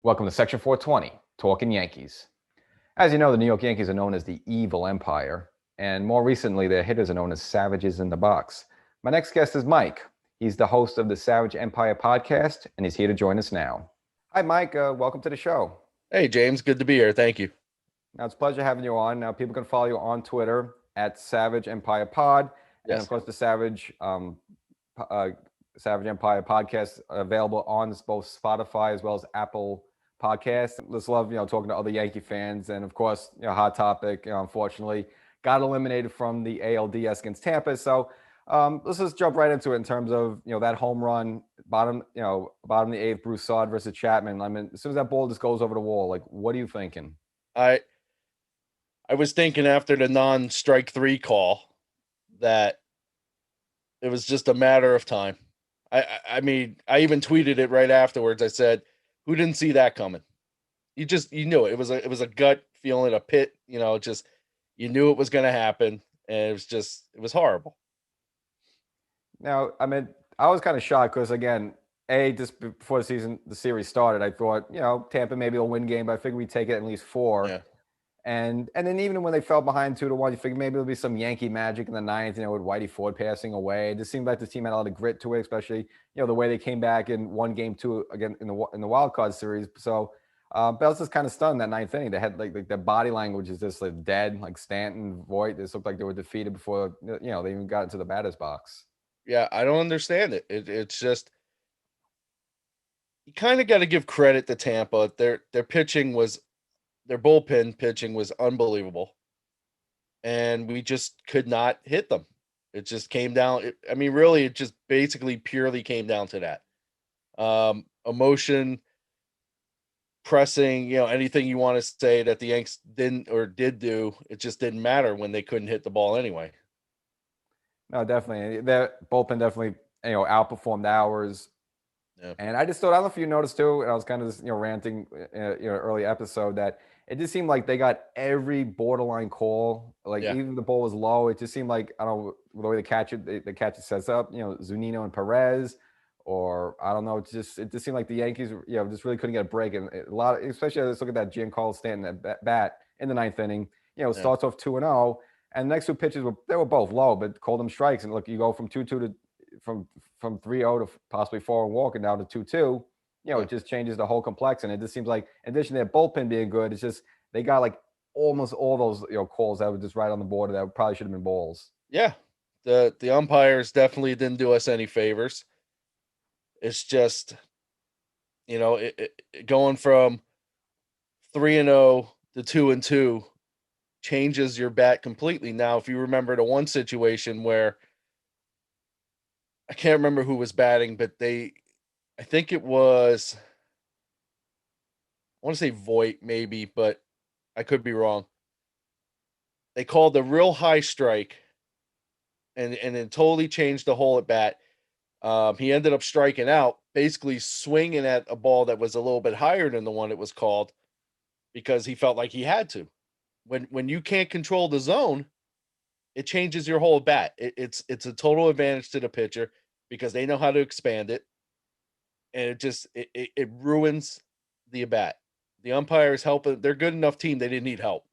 Welcome to Section 420, Talkin Yankees. As you know, the New York Yankees are known as the Evil Empire, and more recently, their hitters are known as Savages in the Box. My next guest is Mike. He's the host of the Savage Empire podcast, and he's here to join us now. Hi, Mike. Welcome to the show. Hey, James. Good to be here. Thank you. Now, it's a pleasure having you on. Now, people can follow you on Twitter at Savage Empire Pod, and of Yes. course, the Savage Empire podcast available on both Spotify as well as Apple Podcasts. Just love talking to other Yankee fans, and of course, hot topic. Unfortunately, got eliminated from the ALDS against Tampa. So let's just jump right into it in terms of that home run, bottom of the eighth, Broussard versus Chapman. I mean, as soon as that ball just goes over the wall, like, what are you thinking? I was thinking after the non-strike three call that it was just a matter of time. I mean, I even tweeted it right afterwards. I said, "Who didn't see that coming?" You knew it. It was a gut feeling, a pit. You knew it was going to happen, and it was horrible. Now, I mean, I was kind of shocked because, again, just before the series started, I thought, Tampa maybe will win game, but I figured we'd take it at least 4. Yeah. And then even when they fell behind 2-1, you figured maybe there'll be some Yankee magic in the ninth, with Whitey Ford passing away. It just seemed like the team had a lot of grit to it, especially, the way they came back and won game 2 again in the wild card series. So but I was just kind of stunned that ninth inning. They had like their body language is just like dead, like Stanton, Voit. This looked like they were defeated before, they even got into the batter's box. Yeah, I don't understand it. It's just you kind of got to give credit to Tampa. Their bullpen pitching was unbelievable, and we just could not hit them. It just came down. Really, it just basically purely came down to that emotion, pressing. Anything you want to say that the Yanks didn't or did do, it just didn't matter when they couldn't hit the ball anyway. No, definitely. That bullpen definitely, outperformed ours. Yeah. And I just thought, I don't know if you noticed too, and I was kind of just, ranting, early episode that it just seemed like they got every borderline call. Like Yeah. even the ball was low. It just seemed like, I don't know, the way the catcher sets up, Zunino and Perez, or I don't know. It just seemed like the Yankees, just really couldn't get a break. And a lot, especially let's look at that Giancarlo Stanton at bat in the ninth inning, starts off 2-0. And the next two pitches they were both low, but called them strikes. And look, you go from 2-2 to from 3-0 to possibly 4 and walking down to 2-2. It just changes the whole complex. And it just seems like, in addition to their bullpen being good, it's just they got like almost all those calls that were just right on the border that probably should have been balls. Yeah, the umpires definitely didn't do us any favors. It's just, going from 3-0 to 2-2 changes your bat completely. Now, if you remember the one situation where I can't remember who was batting, but I think it was, I want to say Voit maybe, but I could be wrong. They called the real high strike and it totally changed the whole at bat. He ended up striking out, basically swinging at a ball that was a little bit higher than the one it was called because he felt like he had to. When you can't control the zone, it changes your whole bat. It's a total advantage to the pitcher because they know how to expand it, and it ruins the at bat. The umpires helping. They're a good enough team. They didn't need help.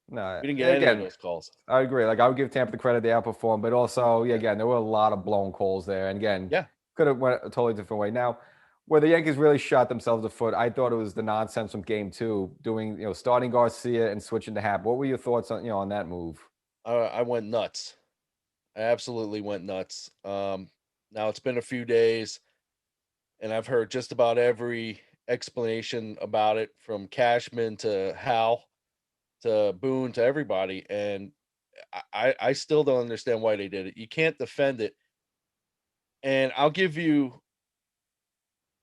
No, We didn't get any of those calls. I agree. Like I would give Tampa the credit they outperformed, but also, again, there were a lot of blown calls there, and again, Yeah, could have went a totally different way. Now, where the Yankees really shot themselves in the foot, I thought it was the nonsense from Game 2, doing starting Garcia and switching to Happ. What were your thoughts on that move? I went nuts. I absolutely went nuts. Now it's been a few days, and I've heard just about every explanation about it, from Cashman to Hal to Boone to everybody, and I still don't understand why they did it. You can't defend it, and I'll give you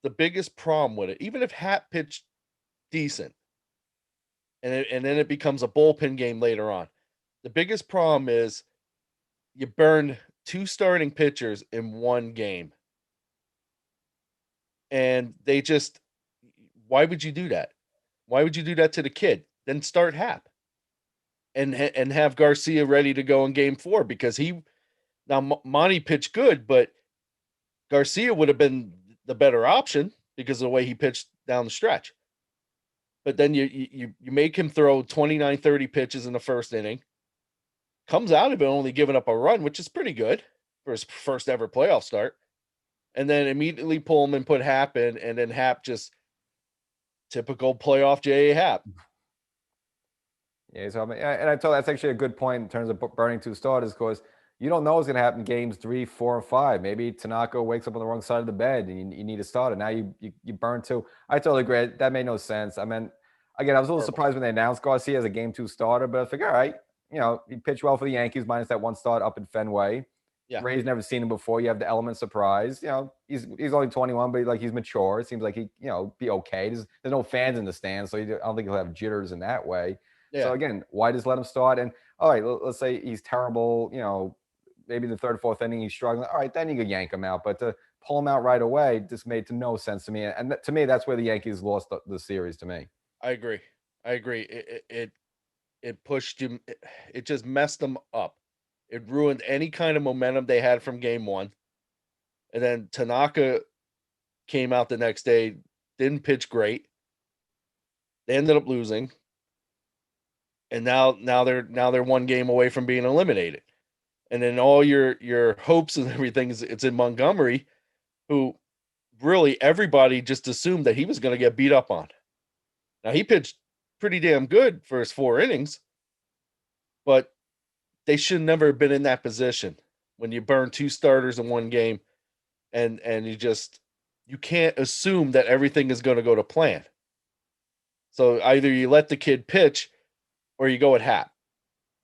the biggest problem with it. Even if Happ pitched decent, and then it becomes a bullpen game later on, the biggest problem is you burned 2 starting pitchers in one game. And why would you do that? Why would you do that to the kid? Then start Hap and have Garcia ready to go in game 4 because Monty pitched good, but Garcia would have been the better option because of the way he pitched down the stretch. But then you make him throw 29, 30 pitches in the first inning, comes out of it only giving up a run, which is pretty good for his first ever playoff start, and then immediately pull him and put Hap in, and then Hap just typical playoff J.A. Hap. Yeah, so I mean, and I told that's actually a good point in terms of burning 2 starters because you don't know what's going to happen in games 3, 4, and 5. Maybe Tanaka wakes up on the wrong side of the bed and you need a starter. Now you burn 2. I totally agree. That made no sense. I mean, again, I was a little Horrible. surprised when they announced Garcia as a game 2 starter, but I figured, all right, he pitched well for the Yankees minus that 1 start up in Fenway. Yeah. Ray's never seen him before. You have the element surprise. He's only 21, but he's mature. It seems like he be okay. There's no fans in the stands, so I don't think he'll have jitters in that way. So Yeah. again, why just let him start? And all right, let's say he's terrible. Maybe the third, fourth inning he's struggling. All right, then you could yank him out. But to pull him out right away just made no sense to me. And to me, that's where the Yankees lost the series. To me, I agree. It pushed him. It just messed them up. It ruined any kind of momentum they had from game 1. And then Tanaka came out the next day, didn't pitch great. They ended up losing. And now they're 1 game away from being eliminated. And then all your hopes and everything it's in Montgomery, who really everybody just assumed that he was going to get beat up on. Now he pitched pretty damn good for his 4 innings, but they should never have been in that position when you burn 2 starters in 1 game and you can't assume that everything is going to go to plan. So either you let the kid pitch or you go at Hap.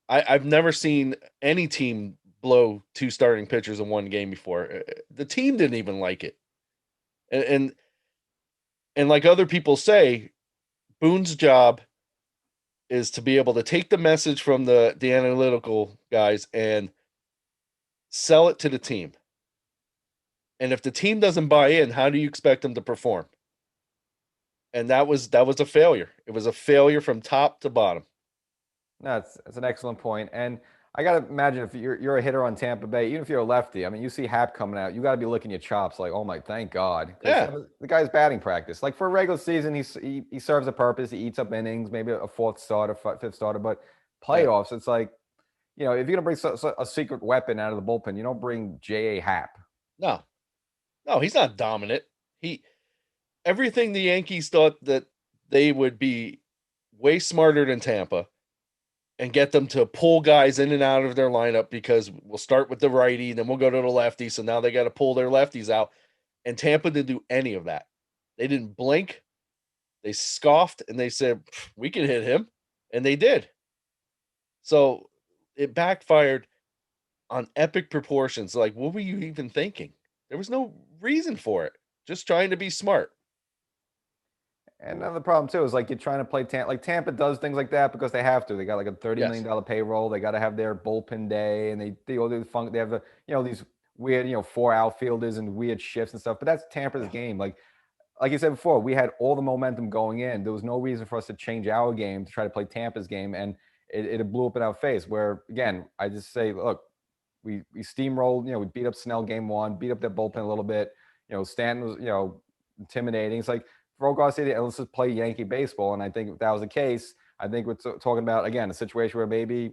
I've never seen any team blow 2 starting pitchers in 1 game before. The team didn't even like it. And like other people say, Boone's job is to be able to take the message from the analytical guys and sell it to the team. And if the team doesn't buy in, how do you expect them to perform? And that was a failure. It was a failure from top to bottom. no, it's an excellent point. And I got to imagine if you're a hitter on Tampa Bay, even if you're a lefty, I mean, you see Hap coming out, you got to be licking your chops like, oh my, thank God, because Yeah. the guy's batting practice. Like for a regular season, he serves a purpose. He eats up innings, maybe a 4th starter, 5th starter, but Yeah. playoffs, it's like, if you're gonna bring a secret weapon out of the bullpen, you don't bring J.A. Happ. No. No, he's not dominant. Everything the Yankees thought that they would be way smarter than Tampa and get them to pull guys in and out of their lineup because we'll start with the righty, then we'll go to the lefty. So now they got to pull their lefties out. And Tampa didn't do any of that. They didn't blink. They scoffed and they said, we can hit him. And they did. So it backfired on epic proportions. Like, what were you even thinking? There was no reason for it. Just trying to be smart. And another problem too is like you're trying to play Tampa. Like Tampa does things like that because they have to. They got like a $30 million payroll. They got to have their bullpen day, and they all do the fun. They have these weird 4 outfielders and weird shifts and stuff. But that's Tampa's game. Like you said before, we had all the momentum going in. There was no reason for us to change our game to try to play Tampa's game, and it blew up in our face. Where again, I just say, look, we steamrolled. We beat up Snell game 1, beat up their bullpen a little bit. Stanton was intimidating. It's like throw Garcia and let's just play Yankee baseball. And I think if that was the case, I think we're talking about again a situation where maybe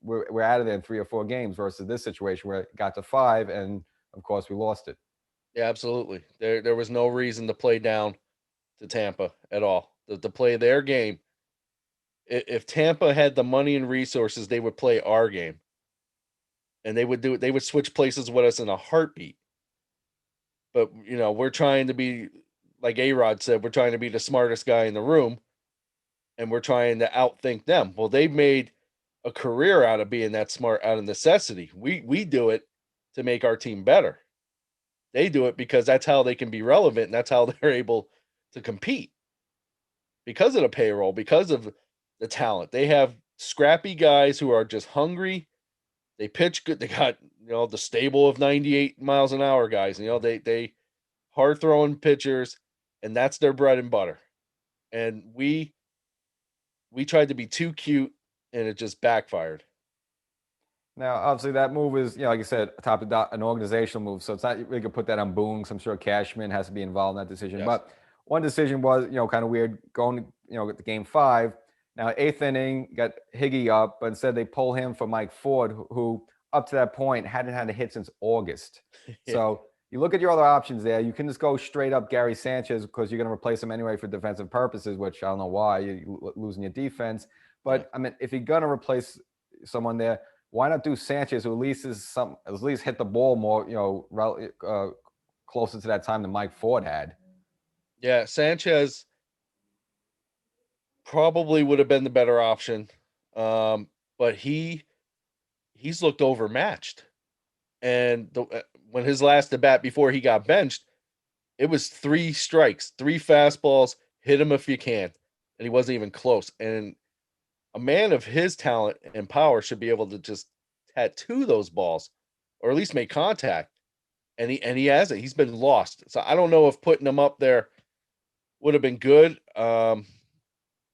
we're out of there in 3 or 4 games versus this situation where it got to 5 and of course we lost it. Yeah, absolutely. There was no reason to play down to Tampa at all. To play their game. If Tampa had the money and resources, they would play our game. And they would switch places with us in a heartbeat. But we're trying to be, like A-Rod said, we're trying to be the smartest guy in the room, and we're trying to outthink them. Well, they've made a career out of being that smart out of necessity. We do it to make our team better. They do it because that's how they can be relevant, and that's how they're able to compete. Because of the payroll, because of the talent. They have scrappy guys who are just hungry. They pitch good. They got, the stable of 98 miles an hour guys. They hard throwing pitchers, and that's their bread and butter. And we tried to be too cute, and it just backfired. Now, obviously, that move is, like I said, an organizational move. So it's not we could put that on Boone. So I'm sure Cashman has to be involved in that decision. Yes. But one decision was, kind of weird going, to game 5. Now, 8th inning, got Higgy up, but instead they pull him for Mike Ford, who up to that point hadn't had a hit since August. Yeah. So you look at your other options there. You can just go straight up Gary Sanchez because you're going to replace him anyway for defensive purposes, which I don't know why you're losing your defense. Yeah. But I mean, if you're going to replace someone there, why not do Sanchez, who at least hit the ball more, closer to that time than Mike Ford had. Yeah, Sanchez probably would have been the better option. But he's looked overmatched. And when his last at bat before he got benched, it was 3 strikes, 3 fastballs, hit him if you can, and he wasn't even close. And a man of his talent and power should be able to just tattoo those balls, or at least make contact. And he hasn't. He's been lost. So I don't know if putting him up there would have been good.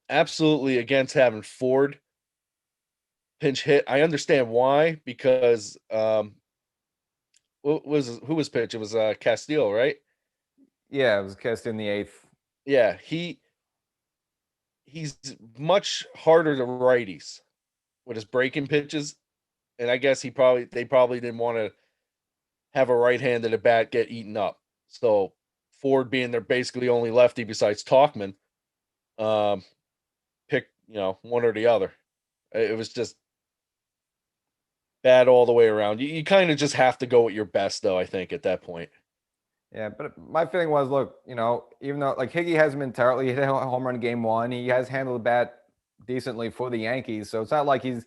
Absolutely against having Ford pinch hit. I understand why, because who was pitch? It was Castillo, right? Yeah, it was cast in the 8th. Yeah, he's much harder to righties with his breaking pitches, and I guess they probably didn't want to have a right-handed at bat get eaten up. So Ford being their basically only lefty besides Talkman, pick one or the other. It was just bad all the way around. You kind of just have to go with your best, though. I think at that point. Yeah, but my feeling was, look, even though like Higgy hasn't been terrible, he hit a home run in game 1. He has handled the bat decently for the Yankees, so it's not like he's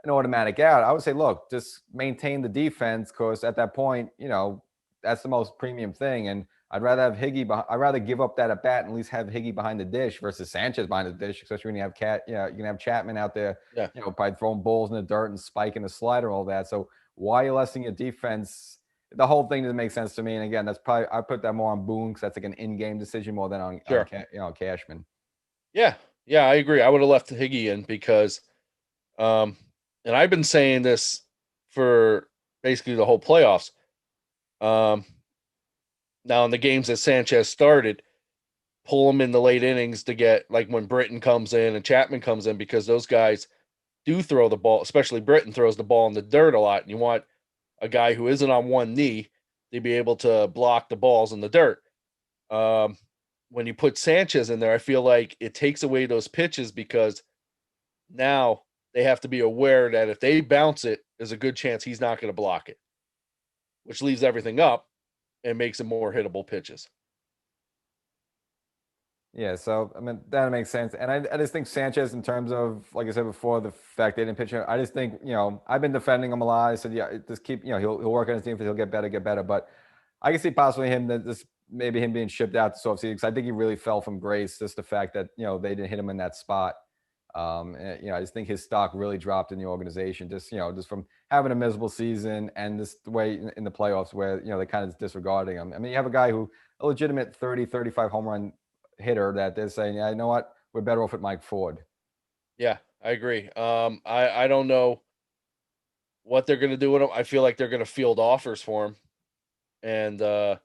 an automatic out. I would say, look, just maintain the defense because at that point, that's the most premium thing. And I'd rather have I'd rather give up that at bat and at least have Higgy behind the dish versus Sanchez behind the dish, especially when you have you're gonna have Chapman out there, Yeah. probably throwing balls in the dirt and spiking the slider and all that. So why are you lessening your defense? The whole thing doesn't make sense to me. And again, that's probably I put that more on Boone because that's like an in-game decision more than on Sure. Cashman. Yeah, I agree. I would have left Higgy in because, and I've been saying this for basically the whole playoffs. Now in the games that Sanchez started, pull him in the late innings to get like when Britton comes in and Chapman comes in, because those guys do throw the ball, especially Britton throws the ball in the dirt a lot. And you want a guy who isn't on one knee to be able to block the balls in the dirt. When you put Sanchez in there, I feel like it takes away those pitches because now they have to be aware that if they bounce it, there's a good chance he's not going to block it, which leaves everything up and makes it more hittable pitches. Yeah, so I mean that makes sense, and I just think Sanchez, in terms of like I said before, the fact they didn't pitch him, I just think I've been defending him a lot. I said just keep he'll work on his team, he'll get better, but I can see possibly him that this maybe him being shipped out to offseason because I think he really fell from grace. Just the fact that they didn't hit him in that spot. And, I just think his stock really dropped in the organization, just from having a miserable season and this way in the playoffs where, they kind of disregarding him. I mean, you have a guy who a legitimate 30, 35 home run hitter that they're saying, yeah, you know what? We're better off with Mike Ford. Yeah, I agree. I don't know what they're going to do with him. I feel like they're going to field offers for him and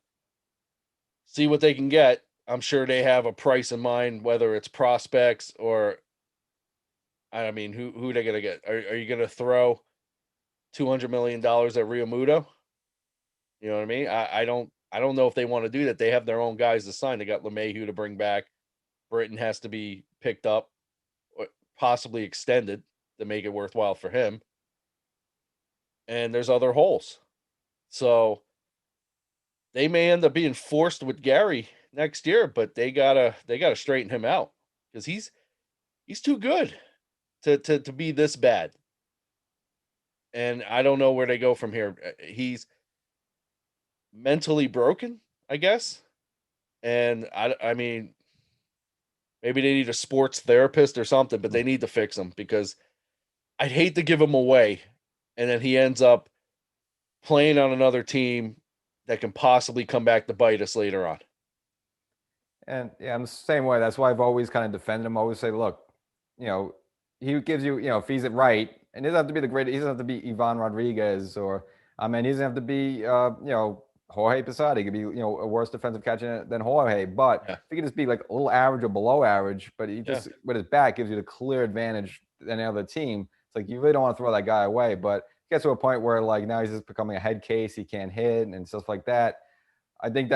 see what they can get. I'm sure they have a price in mind, whether it's prospects or, I mean, who they gonna get? Are you gonna throw $200 million at Rio Muto? You know what I mean? I don't know if they want to do that. They have their own guys to sign. They got LeMahieu to bring back. Britton has to be picked up or possibly extended to make it worthwhile for him. And there's other holes. So they may end up being forced with Gary next year, but they gotta straighten him out because he's too good to be this bad. And I don't know where they go from here. He's mentally broken, I guess. And I mean, maybe they need a sports therapist or something, but they need to fix him because I'd hate to give him away and then he ends up playing on another team that can possibly come back to bite us later on. And yeah, I'm the same way. That's why I've always kind of defended him. I always say, look, he gives you, if he's right, And he doesn't have to be the great. He doesn't have to be Ivan Rodriguez or I mean, he doesn't have to be Jorge Posada. He could be a worse defensive catcher than Jorge. But Yeah, if he could just be like a little average or below average, but he yeah, just with his back gives you the clear advantage than any other team. It's like you really don't want to throw that guy away. But it gets to a point where like now he's just becoming a head case. He can't hit and stuff like that. I think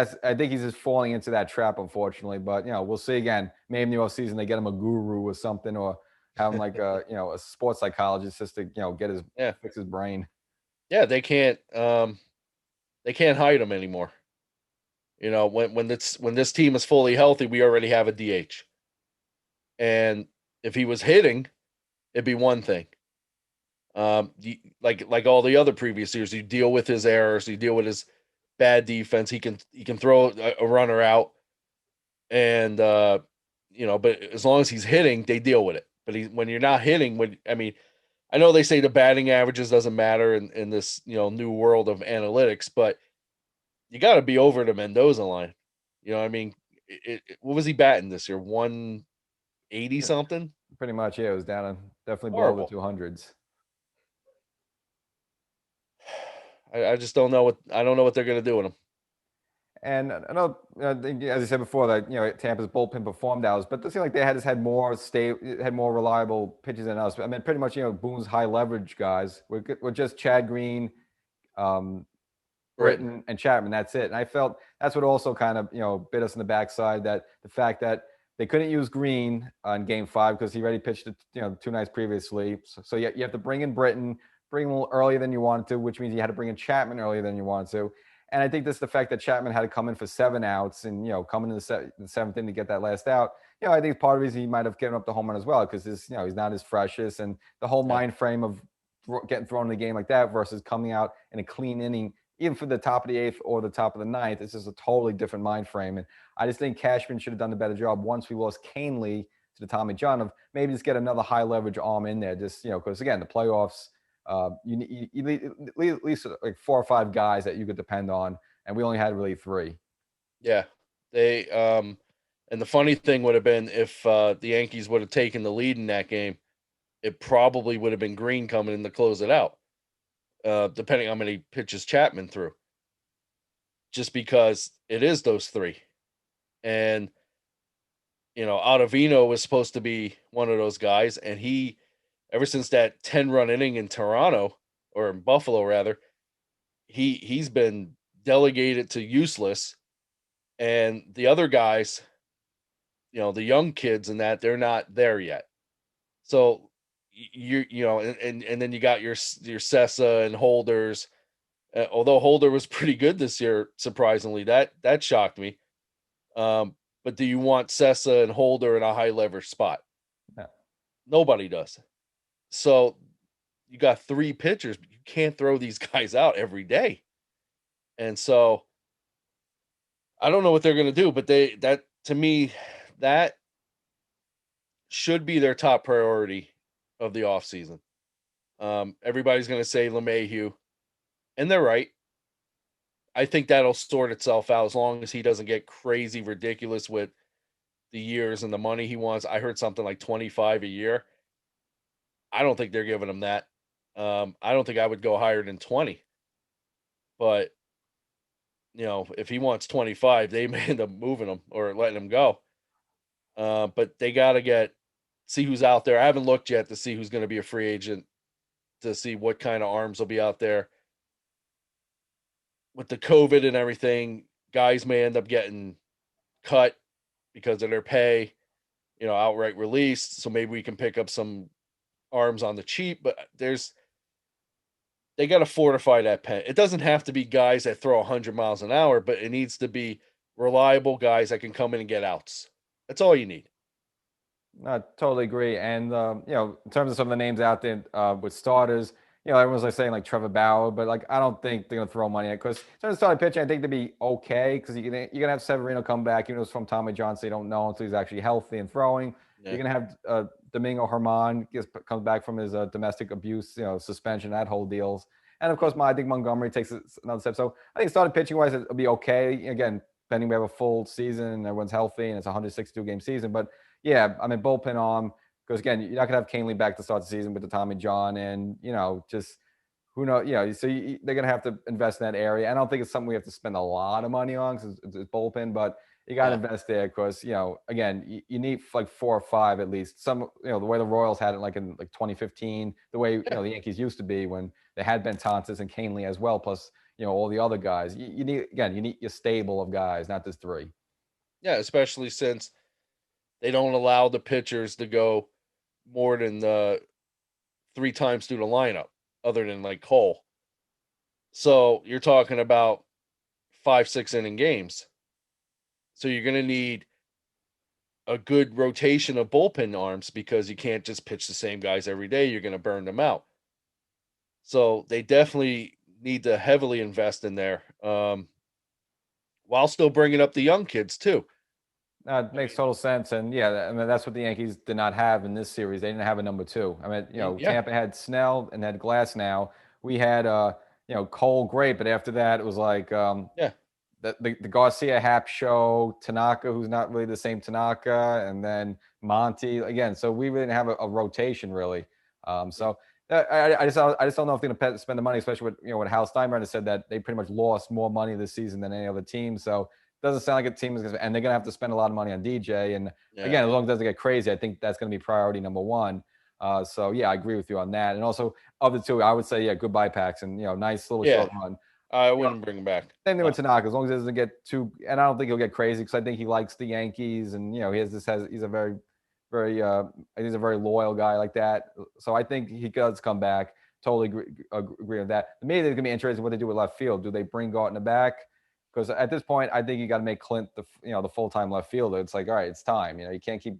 he's just falling into that trap, unfortunately. But we'll see again. Maybe in the offseason they get him a guru or something, or have him like a sports psychologist just to get his yeah, fix his brain. yeah. They can't hide him anymore. When this team is fully healthy, we already have a DH, and if he was hitting, it'd be one thing. Like all the other previous years, you deal with his errors, you deal with his bad defense. He can throw a runner out, and but as long as he's hitting, they deal with it. But when you're not hitting, I know they say the batting averages doesn't matter in this new world of analytics, but you got to be over the Mendoza line. You know, what I mean, what was he batting this year? 180 Yeah, something. pretty much, yeah. It was down definitely below the Horrible. 200s. I just don't know what I don't know what they're going to do with him. And I think, as I said before, that Tampa's bullpen performed ours, but it seemed like they had more had more reliable pitches than us. I mean, pretty much Boone's high leverage guys. We're just Chad Green, um, Britain. Britton, and Chapman. That's it. And I felt that's what also kind of bit us in the backside, that the fact that they couldn't use Green on Game 5 because he already pitched it 2 nights previously. So you have to bring in Britton, bring him a little earlier than you wanted to, which means you had to bring in Chapman earlier than you wanted to. And I think this the fact that Chapman had to come in for 7 outs and coming in the seventh inning to get that last out. I think part of the reason he might have given up the home run as well because he's not as freshest, and the whole Yeah. mind frame of getting thrown in the game like that versus coming out in a clean inning, even for the top of the 8th or the top of the 9th, it's just a totally different mind frame. And I just think Cashman should have done a better job once we lost Canely to the Tommy John of maybe just get another high leverage arm in there, just because again the playoffs. You need at least like 4 or 5 guys that you could depend on, and we only had really 3. Yeah. They and the funny thing would have been if the Yankees would have taken the lead in that game, it probably would have been Green coming in to close it out. Depending on how many pitches Chapman threw. Just because it is those 3. And Ottavino was supposed to be one of those guys, and he ever since that 10-run inning in Toronto, or in Buffalo rather, he's been delegated to useless. And the other guys, the young kids and that, they're not there yet. So and then you got your Sessa and Holders. Although Holder was pretty good this year, surprisingly, that shocked me. But do you want Sessa and Holder in a high leverage spot? Yeah. Nobody does. So you got 3 pitchers, but you can't throw these guys out every day. And so I don't know what they're going to do, but that to me, that should be their top priority of the offseason. Everybody's going to say LeMahieu, and they're right. I think that'll sort itself out as long as he doesn't get crazy ridiculous with the years and the money he wants. I heard something like 25 a year. I don't think they're giving him that. I don't think I would go higher than 20. But if he wants 25, they may end up moving him or letting him go. But they got to see who's out there. I haven't looked yet to see who's going to be a free agent, to see what kind of arms will be out there. With the COVID and everything, guys may end up getting cut because of their pay, outright released. So maybe we can pick up some arms on the cheap, but they got to fortify that pen. It doesn't have to be guys that throw 100 miles an hour, but it needs to be reliable guys that can come in and get outs. That's all you need. I totally agree. And in terms of some of the names out there with starters, everyone's like saying like Trevor Bauer, but like I don't think they're gonna throw money at because in terms of starting pitching, I think they'd be okay because you're gonna have Severino come back, even though it's from Tommy John, so you don't know until he's actually healthy and throwing. Yeah. You're gonna have Domingo Herman comes back from his domestic abuse, suspension, that whole deals. And of course, I think Montgomery takes another step. So I think starting pitching wise, it'll be okay. Again, depending we have a full season and everyone's healthy and it's a 162 game season. But yeah, I mean bullpen arm. Because again, you're not gonna have Canely back to start the season with the Tommy John, and just who knows? So they're gonna have to invest in that area. I don't think it's something we have to spend a lot of money on because it's bullpen, but you got to Yeah. invest there because again, you need like 4 or 5 at least. Some the way the Royals had it like in like 2015, the way Yeah. the Yankees used to be when they had Bentantis and Canely as well, plus all the other guys. You need your stable of guys, not just 3. Yeah, especially since they don't allow the pitchers to go more than 3 times through the lineup, other than like Cole. So you're talking about 5, 6 inning games. So you're going to need a good rotation of bullpen arms because you can't just pitch the same guys every day. You're going to burn them out. So they definitely need to heavily invest in there, while still bringing up the young kids too. It I makes mean, total sense, and yeah, I mean that's what the Yankees did not have in this series. They didn't have a number 2. I mean, yeah, Tampa had Snell and had Glass. Now we had Cole, great, but after that it was like yeah, the Garcia Hap show, Tanaka, who's not really the same Tanaka, and then Monty again. So we really didn't have a rotation really. yeah, So I just don't know if they're going to spend the money, especially with what Hal Steinbrenner said that they pretty much lost more money this season than any other team. So it doesn't sound like a team is going to, and they're going to have to spend a lot of money on DJ. And yeah, again, as long as it doesn't get crazy, I think that's going to be priority number 1. So yeah, I agree with you on that. And also of the 2, I would say goodbye Paxton. Nice little yeah. short run. I You know, wouldn't bring him back. Same thing No. with Tanaka, as long as it doesn't get too. And I don't think he'll get crazy because I think he likes the Yankees, and he's a very, very he's a very loyal guy like that. So I think he does come back. Totally agree with that. To me, it's gonna be interesting what they do with left field. Do they bring Gardner back? Because at this point, I think you got to make Clint the full time left fielder. It's like, all right, it's time. You can't keep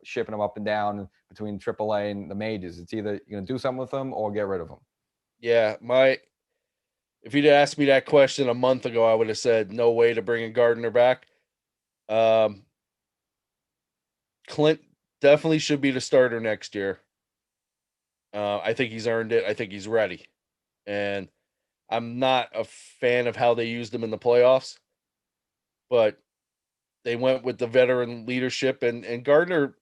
shipping him up and down between AAA and the majors. It's either you're gonna do something with him or get rid of him. Yeah, if you'd asked me that question a month ago, I would have said no way to bring a Gardner back. Um, Clint definitely should be the starter next year. I think he's earned it. I think he's ready. And I'm not a fan of how they used him in the playoffs, but they went with the veteran leadership, and Gardner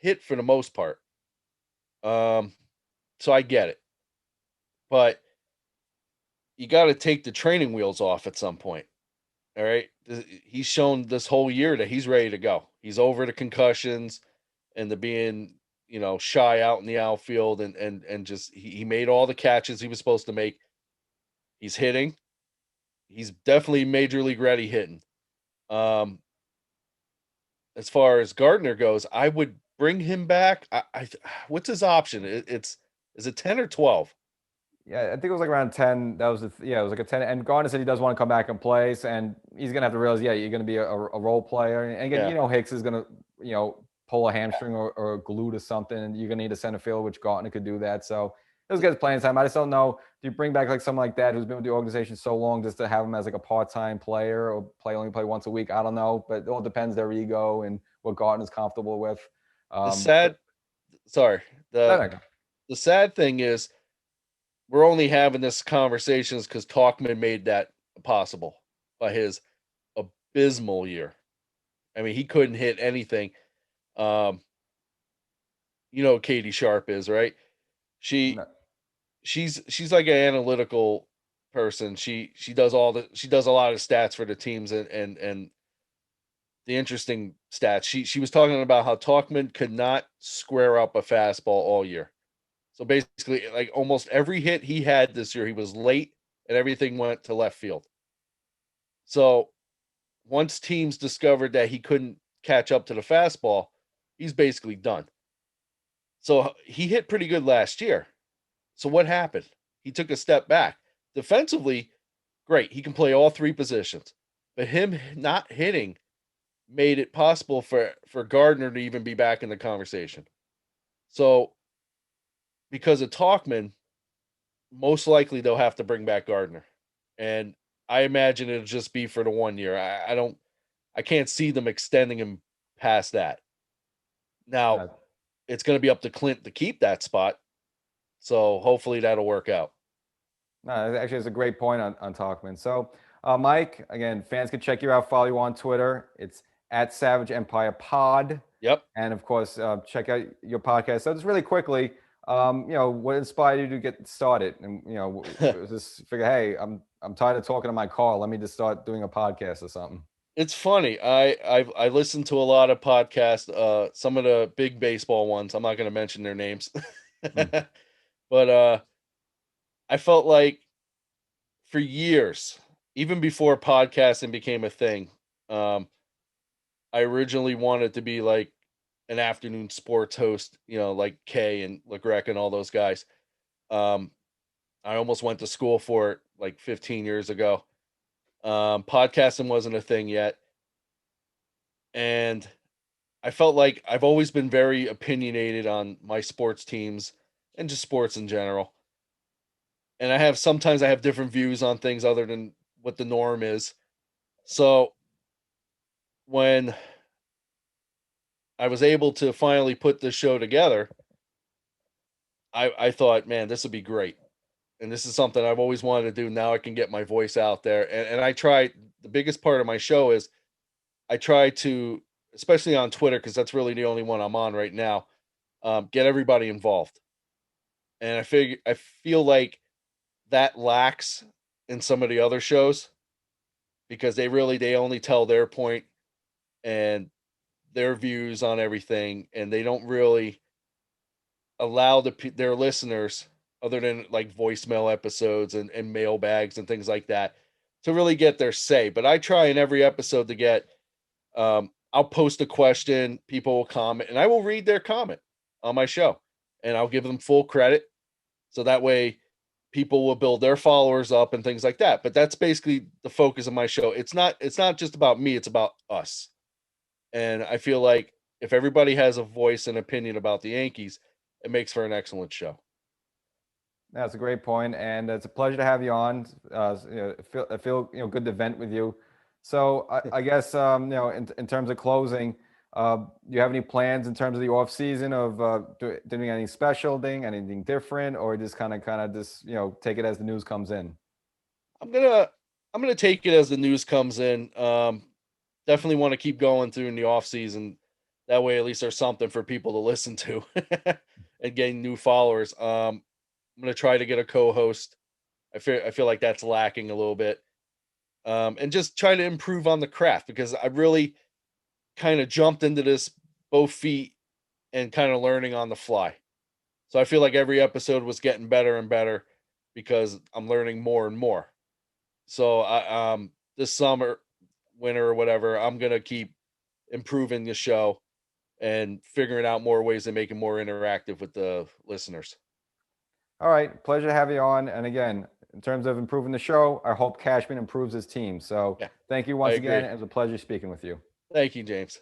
hit for the most part. Um, so I get it. But you got to take the training wheels off at some point. All right. He's shown this whole year that he's ready to go. He's over the concussions and the being, shy out in the outfield, and just he made all the catches he was supposed to make. He's hitting. He's definitely major league ready hitting. Um, as far as Gardner goes, I would bring him back. What's his option? Is it 10 or 12? Yeah, I think it was like around 10. That was it was like a 10. And Garner said he does want to come back and play, and he's gonna have to realize, you're gonna be a role player. And again, Yeah. Hicks is gonna pull a hamstring or a glute or something, and you're gonna need a center field, which Gartner could do that. So those guys playing time. I just don't know. Do you bring back like someone like that who's been with the organization so long just to have him as like a part-time player or only play once a week? I don't know, but it all depends their ego and what Gartner's comfortable with. The But sad, sorry, no, the no, no. the sad thing is we're only having this conversations because Talkman made that possible by his abysmal year. I mean, he couldn't hit anything. Um, Katie Sharp is, right? She No. she's like an analytical person. She does a lot of stats for the teams, and the interesting stats. She was talking about how Talkman could not square up a fastball all year. So basically, like almost every hit he had this year, he was late and everything went to left field. So once teams discovered that he couldn't catch up to the fastball, he's basically done. So he hit pretty good last year. So what happened? He took a step back. Defensively, great. He can play all 3 positions. But him not hitting made it possible for Gardner to even be back in the conversation. So because of Talkman, most likely they'll have to bring back Gardner. And I imagine it'll just be for the 1 year. I can't see them extending him past that. Now, No. it's going to be up to Clint to keep that spot. So hopefully that'll work out. No, actually, it's a great point on Talkman. So, Mike, again, fans can check you out, follow you on Twitter. It's at Savage Empire Pod. Yep. and of course, check out your podcast. So just really quickly, what inspired you to get started? And just figure, hey, I'm tired of talking to my car. Let me just start doing a podcast or something. It's funny. I listen to a lot of podcasts, some of the big baseball ones. I'm not going to mention their names. Hmm. But I felt like for years, even before podcasting became a thing, um, I originally wanted to be like an afternoon sports host, like Kay and LeGrec and all those guys. Um, I almost went to school for it like 15 years ago. Podcasting wasn't a thing yet. And I felt like I've always been very opinionated on my sports teams and just sports in general. And sometimes I have different views on things other than what the norm is. So when I was able to finally put this show together, I thought, man, this would be great. And this is something I've always wanted to do. Now I can get my voice out there. And I try, the biggest part of my show is I try to, especially on Twitter, because that's really the only one I'm on right now, get everybody involved. And I feel like that lacks in some of the other shows because they only tell their point and their views on everything, and they don't really allow their listeners, other than like voicemail episodes and mailbags and things like that, to really get their say. But I try in every episode to get, I'll post a question, people will comment, and I will read their comment on my show, and I'll give them full credit, so that way people will build their followers up and things like that. But that's basically the focus of my show. It's not just about me, it's about us. And I feel like if everybody has a voice and opinion about the Yankees, it makes for an excellent show. That's a great point, and it's a pleasure to have you on. I feel good to vent with you. So I guess in terms of closing, do you have any plans in terms of the off season of doing any special thing, anything different, or just kind of just take it as the news comes in? I'm gonna I'm gonna take it as the news comes in. Definitely want to keep going through in the off season. That way, at least there's something for people to listen to and getting new followers. I'm gonna try to get a co-host. I feel like that's lacking a little bit, and just try to improve on the craft because I really kind of jumped into this both feet and kind of learning on the fly. So I feel like every episode was getting better and better because I'm learning more and more. So this summer, winter or whatever, I'm gonna keep improving the show and figuring out more ways to make it more interactive with the listeners. All right, pleasure to have you on. And again, in terms of improving the show, I hope Cashman improves his team. So Yeah, thank you I once again. agree. It was a pleasure speaking with you. Thank you, James.